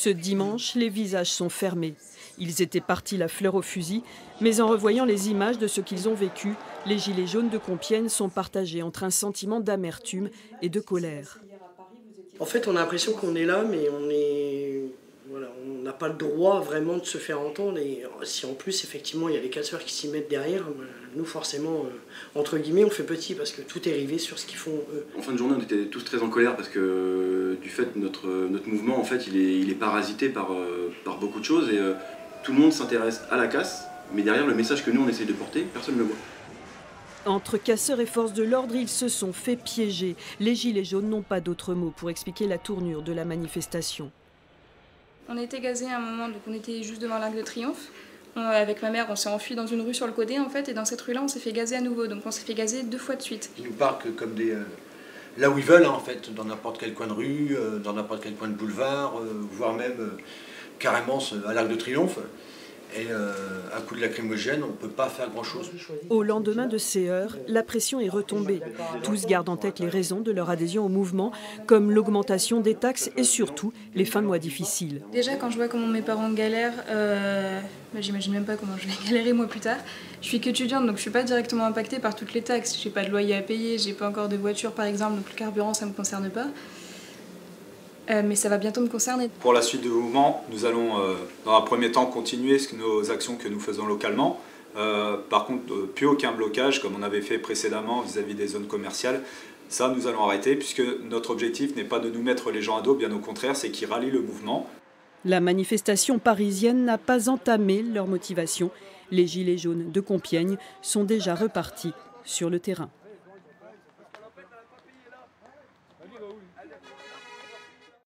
Ce dimanche, les visages sont fermés. Ils étaient partis la fleur au fusil, mais en revoyant les images de ce qu'ils ont vécu, les Gilets jaunes de Compiègne sont partagés entre un sentiment d'amertume et de colère. En fait, on a l'impression qu'on est là, mais on n'a pas le droit vraiment de se faire entendre. Et si en plus, effectivement, il y a les casseurs qui s'y mettent derrière, nous, forcément, entre guillemets, on fait petit parce que tout est rivé sur ce qu'ils font eux. En fin de journée, on était tous très en colère parce que du fait notre mouvement, en fait, il est parasité par beaucoup de choses et tout le monde s'intéresse à la casse, mais derrière le message que nous on essaye de porter, personne ne le voit. Entre casseurs et forces de l'ordre, ils se sont fait piéger. Les Gilets jaunes n'ont pas d'autres mots pour expliquer la tournure de la manifestation. On a été gazés à un moment, donc on était juste devant l'Arc de Triomphe. Avec ma mère, on s'est enfui dans une rue sur le côté en fait, et dans cette rue-là, on s'est fait gazer à nouveau. Donc on s'est fait gazer 2 fois de suite. Ils nous parquent comme là où ils veulent, hein, en fait, dans n'importe quel coin de rue, dans n'importe quel coin de boulevard, voire même carrément à l'Arc de Triomphe. Et à coup de lacrymogène, on ne peut pas faire grand-chose. Au lendemain de ces heures, la pression est retombée. Tous gardent en tête les raisons de leur adhésion au mouvement, comme l'augmentation des taxes et surtout les fins de mois difficiles. Déjà, quand je vois comment mes parents galèrent, j'imagine même pas comment je vais galérer moi plus tard. Je suis qu'étudiante, donc je suis pas directement impactée par toutes les taxes. J'ai pas de loyer à payer, j'ai pas encore de voiture par exemple, donc le carburant ça me concerne pas. Mais ça va bientôt me concerner. Pour la suite du mouvement, nous allons dans un premier temps continuer nos actions que nous faisons localement. Par contre, plus aucun blocage comme on avait fait précédemment vis-à-vis des zones commerciales. Ça, nous allons arrêter puisque notre objectif n'est pas de nous mettre les gens à dos, bien au contraire, c'est qu'ils rallient le mouvement. La manifestation parisienne n'a pas entamé leur motivation. Les Gilets jaunes de Compiègne sont déjà repartis sur le terrain.